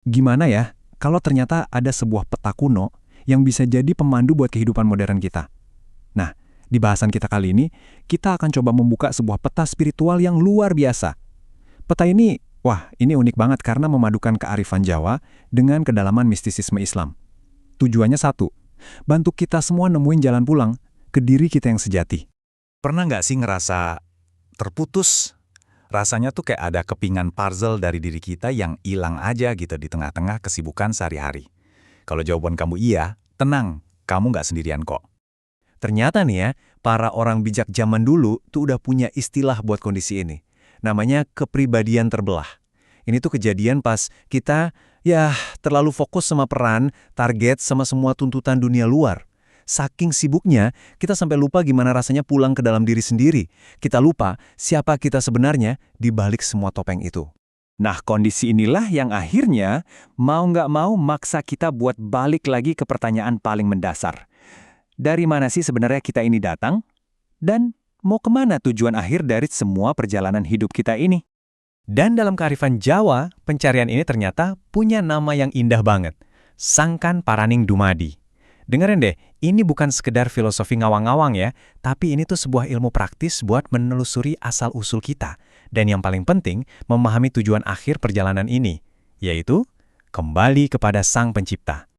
Gimana ya kalau ternyata ada sebuah peta kuno yang bisa jadi pemandu buat kehidupan modern kita? Nah, di bahasan kita kali ini, kita akan coba membuka sebuah peta spiritual yang luar biasa. Peta ini, wah, ini unik banget karena memadukan kearifan Jawa dengan kedalaman mistisisme Islam. Tujuannya satu, bantu kita semua nemuin jalan pulang ke diri kita yang sejati. Pernah nggak sih ngerasa terputus? Rasanya tuh kayak ada kepingan puzzle dari diri kita yang hilang aja gitu di tengah-tengah kesibukan sehari-hari. Kalau jawaban kamu iya, tenang, kamu nggak sendirian kok. Ternyata nih ya, para orang bijak zaman dulu tuh udah punya istilah buat kondisi ini. Namanya kepribadian terbelah. Ini tuh kejadian pas kita, terlalu fokus sama peran, target, sama semua tuntutan dunia luar. Saking sibuknya, kita sampai lupa gimana rasanya pulang ke dalam diri sendiri. Kita lupa siapa kita sebenarnya di balik semua topeng itu. Nah, kondisi inilah yang akhirnya mau nggak mau maksa kita buat balik lagi ke pertanyaan paling mendasar. Dari mana sih sebenarnya kita ini datang? Dan mau kemana tujuan akhir dari semua perjalanan hidup kita ini? Dan dalam kearifan Jawa, pencarian ini ternyata punya nama yang indah banget. Sangkan Paraning Dumadi. Dengerin deh, ini bukan sekedar filosofi ngawang-ngawang ya, tapi ini tuh sebuah ilmu praktis buat menelusuri asal-usul kita. Dan yang paling penting, memahami tujuan akhir perjalanan ini, yaitu kembali kepada Sang Pencipta.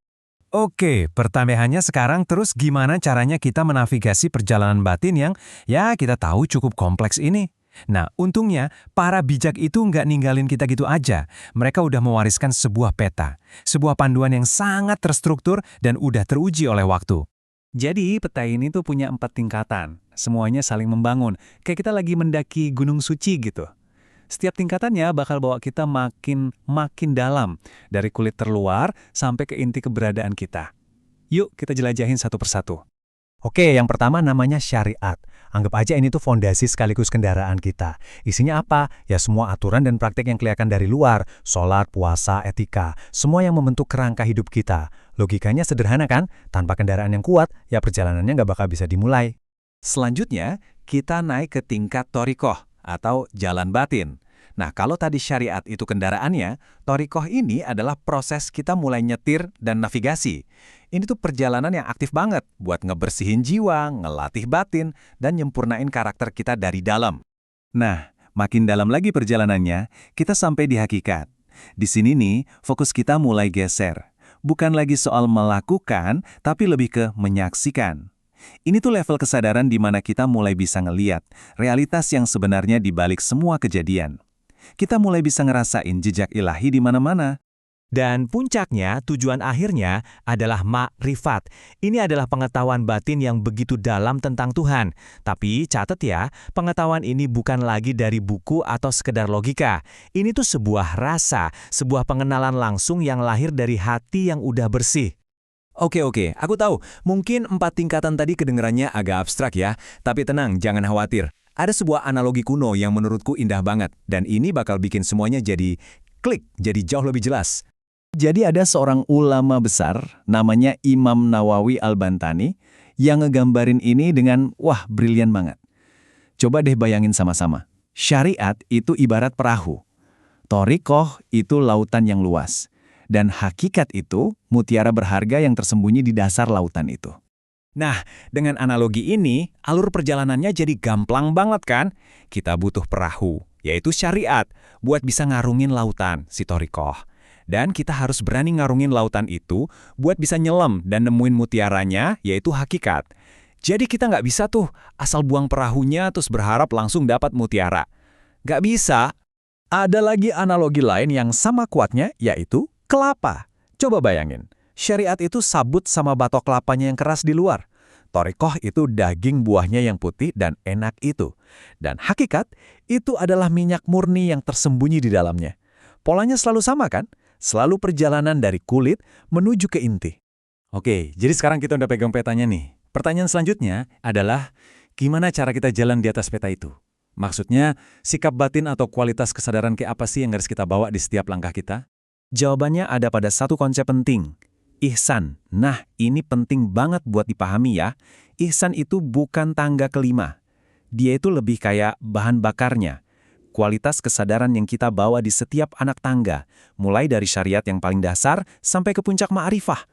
Oke, pertanyaannya sekarang terus gimana caranya kita menavigasi perjalanan batin yang kita tahu cukup kompleks ini? Nah, untungnya para bijak itu nggak ninggalin kita gitu aja. Mereka udah mewariskan sebuah peta, sebuah panduan yang sangat terstruktur dan udah teruji oleh waktu. Jadi peta ini tuh punya 4 tingkatan, semuanya saling membangun, kayak kita lagi mendaki gunung suci gitu. Setiap tingkatannya bakal bawa kita makin dalam, dari kulit terluar sampai ke inti keberadaan kita. Yuk kita jelajahin satu persatu. Oke, yang pertama namanya syariat. Anggap aja ini tuh fondasi sekaligus kendaraan kita. Isinya apa? Ya semua aturan dan praktik yang kelihatan dari luar. Sholat, puasa, etika. Semua yang membentuk kerangka hidup kita. Logikanya sederhana kan? Tanpa kendaraan yang kuat, ya perjalanannya nggak bakal bisa dimulai. Selanjutnya, kita naik ke tingkat thorikoh atau jalan batin. Nah, kalau tadi syariat itu kendaraannya, thorikoh ini adalah proses kita mulai nyetir dan navigasi. Ini tuh perjalanan yang aktif banget buat ngebersihin jiwa, ngelatih batin, dan nyempurnain karakter kita dari dalam. Nah, makin dalam lagi perjalanannya, kita sampai di hakikat. Di sini nih, fokus kita mulai geser. Bukan lagi soal melakukan, tapi lebih ke menyaksikan. Ini tuh level kesadaran di mana kita mulai bisa ngeliat realitas yang sebenarnya di balik semua kejadian. Kita mulai bisa ngerasain jejak ilahi di mana-mana. Dan puncaknya, tujuan akhirnya adalah makrifat. Ini adalah pengetahuan batin yang begitu dalam tentang Tuhan. Tapi catat ya, pengetahuan ini bukan lagi dari buku atau sekedar logika. Ini tuh sebuah rasa, sebuah pengenalan langsung yang lahir dari hati yang udah bersih. Oke, aku tahu, mungkin 4 tingkatan tadi kedengerannya agak abstrak ya, tapi tenang, jangan khawatir. Ada sebuah analogi kuno yang menurutku indah banget, dan ini bakal bikin semuanya jadi klik, jadi jauh lebih jelas. Jadi ada seorang ulama besar, namanya Imam Nawawi Al-Bantani, yang ngegambarin ini dengan, brilian banget. Coba deh bayangin sama-sama. Syariat itu ibarat perahu. Thorikoh itu lautan yang luas. Dan hakikat itu mutiara berharga yang tersembunyi di dasar lautan itu. Nah, dengan analogi ini, alur perjalanannya jadi gamplang banget kan? Kita butuh perahu, yaitu syariat, buat bisa ngarungin lautan, si thorikoh. Dan kita harus berani ngarungin lautan itu buat bisa nyelam dan nemuin mutiaranya, yaitu hakikat. Jadi kita nggak bisa tuh asal buang perahunya terus berharap langsung dapat mutiara. Nggak bisa. Ada lagi analogi lain yang sama kuatnya, yaitu kelapa. Coba bayangin, syariat itu sabut sama batok kelapanya yang keras di luar. Thorikoh itu daging buahnya yang putih dan enak itu. Dan hakikat itu adalah minyak murni yang tersembunyi di dalamnya. Polanya selalu sama kan? Selalu perjalanan dari kulit menuju ke inti. Oke, jadi sekarang kita udah pegang petanya nih. Pertanyaan selanjutnya adalah, gimana cara kita jalan di atas peta itu? Maksudnya, sikap batin atau kualitas kesadaran kayak apa sih yang harus kita bawa di setiap langkah kita? Jawabannya ada pada satu konsep penting, ihsan. Nah, ini penting banget buat dipahami ya. Ihsan itu bukan tangga kelima. Dia itu lebih kayak bahan bakarnya. kualitas kesadaran yang kita bawa di setiap anak tangga, mulai dari syariat yang paling dasar sampai ke puncak ma'rifah.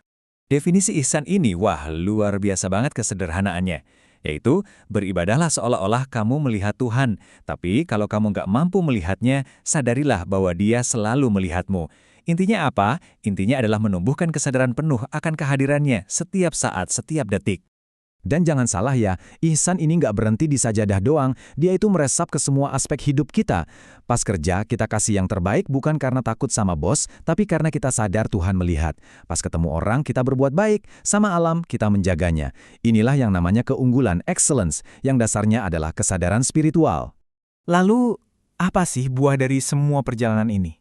Definisi ihsan ini, wah, luar biasa banget kesederhanaannya. Yaitu, beribadahlah seolah-olah kamu melihat Tuhan, tapi kalau kamu nggak mampu melihatnya, sadarilah bahwa Dia selalu melihatmu. Intinya apa? Intinya adalah menumbuhkan kesadaran penuh akan kehadirannya setiap saat, setiap detik. Dan jangan salah ya, ihsan ini nggak berhenti di sajadah doang, dia itu meresap ke semua aspek hidup kita. Pas kerja, kita kasih yang terbaik bukan karena takut sama bos, tapi karena kita sadar Tuhan melihat. Pas ketemu orang, kita berbuat baik, sama alam, kita menjaganya. Inilah yang namanya keunggulan, excellence, yang dasarnya adalah kesadaran spiritual. Lalu, apa sih buah dari semua perjalanan ini?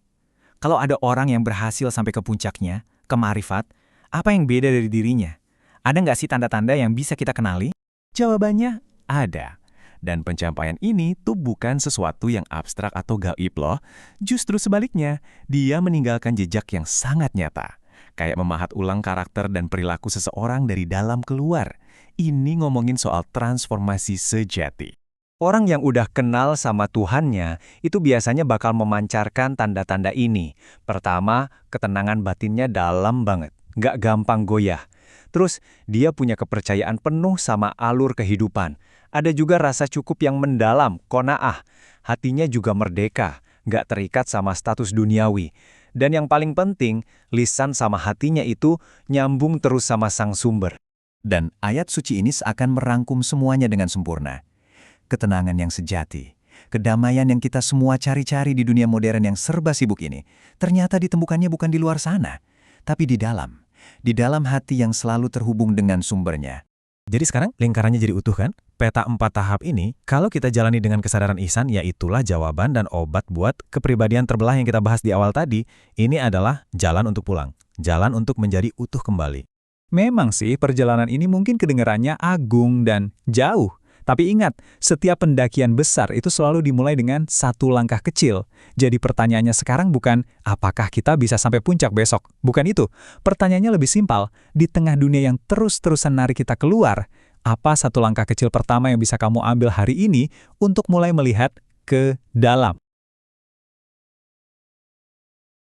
Kalau ada orang yang berhasil sampai ke puncaknya, ke ma'rifat, apa yang beda dari dirinya? Ada nggak sih tanda-tanda yang bisa kita kenali? Jawabannya ada. Dan pencapaian ini tuh bukan sesuatu yang abstrak atau gaib loh. Justru sebaliknya, dia meninggalkan jejak yang sangat nyata. Kayak memahat ulang karakter dan perilaku seseorang dari dalam keluar. Ini ngomongin soal transformasi sejati. Orang yang udah kenal sama Tuhannya, itu biasanya bakal memancarkan tanda-tanda ini. Pertama, ketenangan batinnya dalam banget, nggak gampang goyah. Terus, dia punya kepercayaan penuh sama alur kehidupan. Ada juga rasa cukup yang mendalam, qanaah. Hatinya juga merdeka, nggak terikat sama status duniawi. Dan yang paling penting, lisan sama hatinya itu nyambung terus sama sang sumber. Dan ayat suci ini seakan merangkum semuanya dengan sempurna. Ketenangan yang sejati, kedamaian yang kita semua cari-cari di dunia modern yang serba sibuk ini, ternyata ditemukannya bukan di luar sana, tapi di dalam hati yang selalu terhubung dengan sumbernya. Jadi sekarang lingkarannya jadi utuh kan? Peta 4 tahap ini, kalau kita jalani dengan kesadaran ihsan, ya itulah jawaban dan obat buat kepribadian terbelah yang kita bahas di awal tadi. Ini adalah jalan untuk pulang, jalan untuk menjadi utuh kembali. Memang sih perjalanan ini mungkin kedengarannya agung dan jauh. Tapi ingat, setiap pendakian besar itu selalu dimulai dengan satu langkah kecil. Jadi pertanyaannya sekarang bukan, apakah kita bisa sampai puncak besok? Bukan itu. Pertanyaannya lebih simpel. Di tengah dunia yang terus-terusan narik kita keluar, apa satu langkah kecil pertama yang bisa kamu ambil hari ini untuk mulai melihat ke dalam?